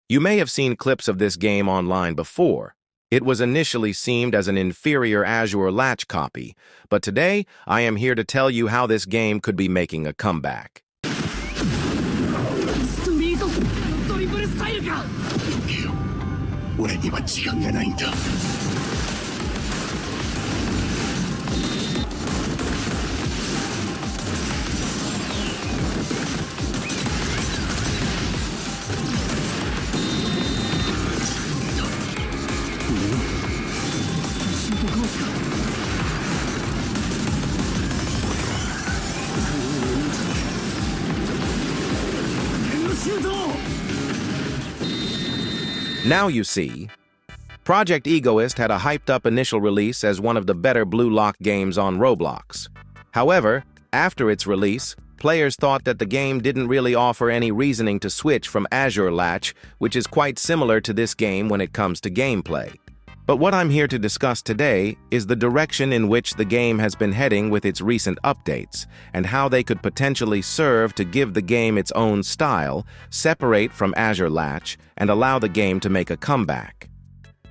You may have seen clips of this game online before. It was initially seen as an inferior Azure Latch copy, but today I am here to tell you how this game could be making a comeback. ストリートのドリブルスタイルか。俺には時間がないんだ。Now you see, Project Egoist had a hyped-up initial release as one of the better Blue Lock games on Roblox. However, after its release, players thought that the game didn't really offer any reasoning to switch from Azure Latch, which is quite similar to this game when it comes to gameplay. But what I'm here to discuss today is the direction in which the game has been heading with its recent updates, and how they could potentially serve to give the game its own style, separate from Azure Latch, and allow the game to make a comeback.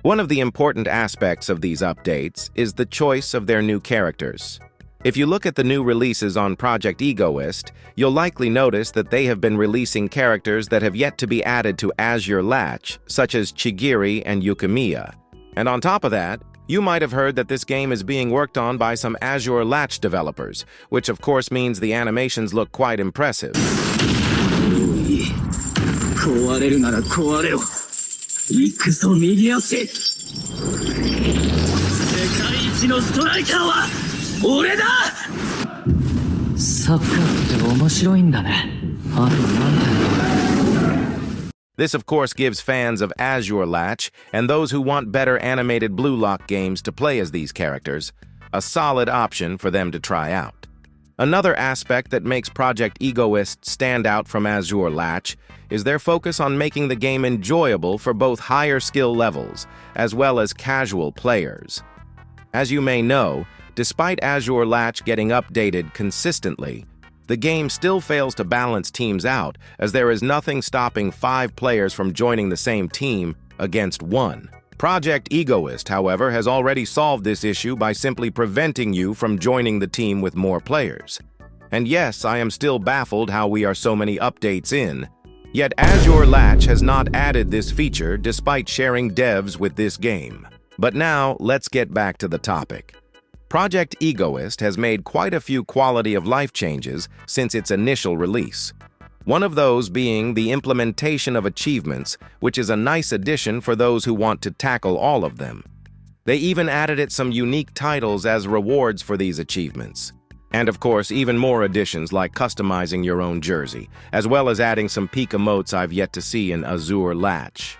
One of the important aspects of these updates is the choice of their new characters. If you look at the new releases on Project Egoist, you'll likely notice that they have been releasing characters that have yet to be added to Azure Latch, such as Chigiri and Yukimiya. And on top of that, you might have heard that this game is being worked on by some Azure Latch developers, which of course means the animations look quite impressive. 壊れるなら壊れろ。行くぞ右足。世界一のストライカーは俺だ。サッカーって面白いんだね。あと何点。This, of course, gives fans of Azure Latch and those who want better animated Blue Lock games to play as these characters a solid option for them to try out. Another aspect that makes Project Egoist stand out from Azure Latch is their focus on making the game enjoyable for both higher skill levels as well as casual players. As you may know, despite Azure Latch getting updated consistently, the game still fails to balance teams out, as there is nothing stopping 5 players from joining the same team against 1. Project Egoist, however, has already solved this issue by simply preventing you from joining the team with more players. And yes, I am still baffled how we are so many updates in. Yet Azure Latch has not added this feature despite sharing devs with this game. But now, let's get back to the topic. Project Egoist has made quite a few quality-of-life changes since its initial release. One of those being the implementation of achievements, which is a nice addition for those who want to tackle all of them. They even added it some unique titles as rewards for these achievements. And of course, even more additions like customizing your own jersey, as well as adding some peak emotes I've yet to see in Azure Latch.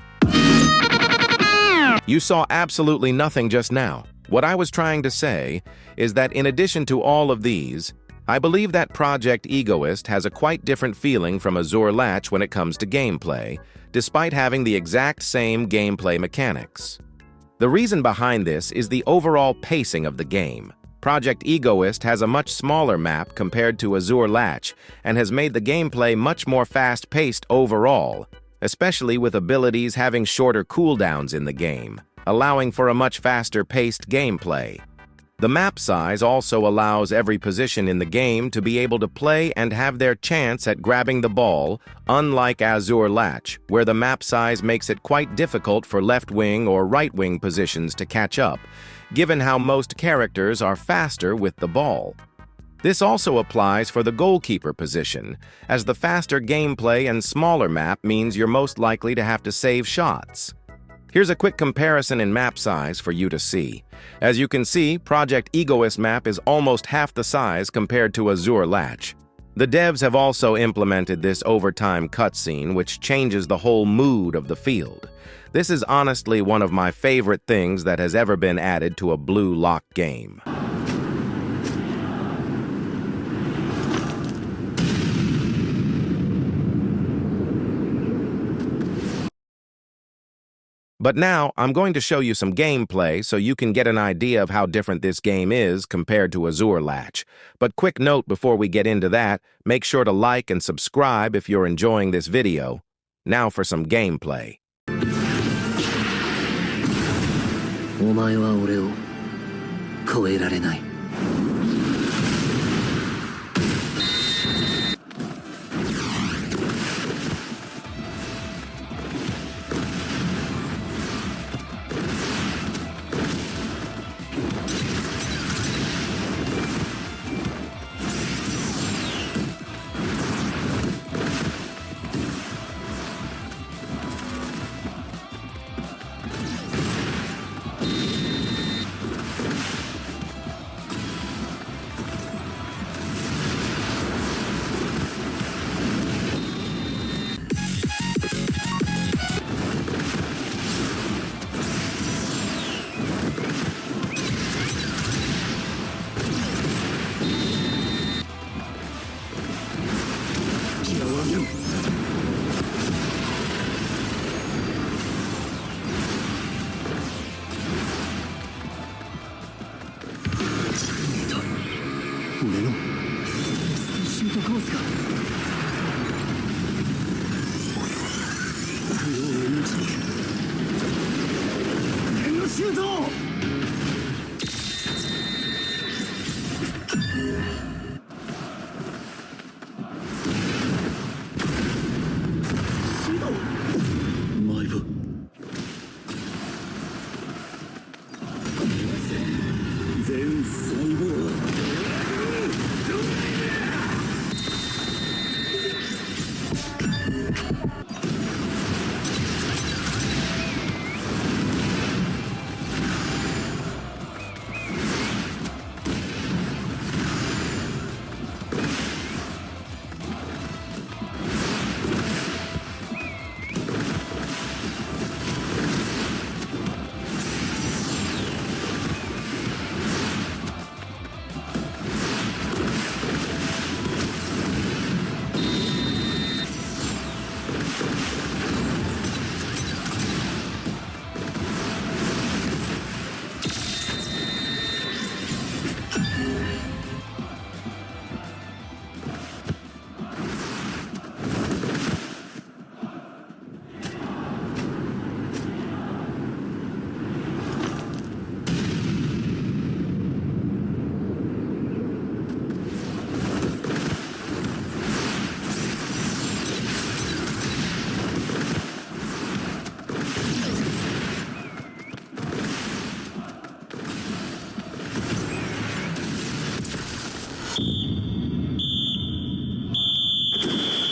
You saw absolutely nothing just now. What I was trying to say is that in addition to all of these, I believe that Project Egoist has a quite different feeling from Azure Latch when it comes to gameplay, despite having the exact same gameplay mechanics. The reason behind this is the overall pacing of the game. Project Egoist has a much smaller map compared to Azure Latch and has made the gameplay much more fast-paced overall, especially with abilities having shorter cooldowns in the game, allowing for a much faster-paced gameplay. The map size also allows every position in the game to be able to play and have their chance at grabbing the ball, unlike Azure Latch, where the map size makes it quite difficult for left-wing or right-wing positions to catch up, given how most characters are faster with the ball. This also applies for the goalkeeper position, as the faster gameplay and smaller map means you're most likely to have to save shots. Here's a quick comparison in map size for you to see. As you can see, Project Egoist map is almost half the size compared to Azure Latch. The devs have also implemented this overtime cutscene, which changes the whole mood of the field. This is honestly one of my favorite things that has ever been added to a Blue Lock game. But now, I'm going to show you some gameplay so you can get an idea of how different this game is compared to Azure Latch. But quick note before we get into that, make sure to like and subscribe if you're enjoying this video. Now for some gameplay. お前は俺を超えられない。俺のシュートコースか。不要を導く俺のシュート。前は全細胞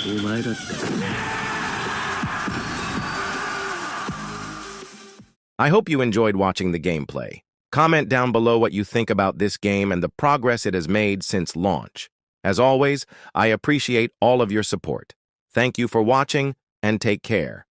お前だった。I hope you enjoyed watching the gameplay. Comment down below what you think about this game and the progress it has made since launch. As always, I appreciate all of your support. Thank you for watching, and take care.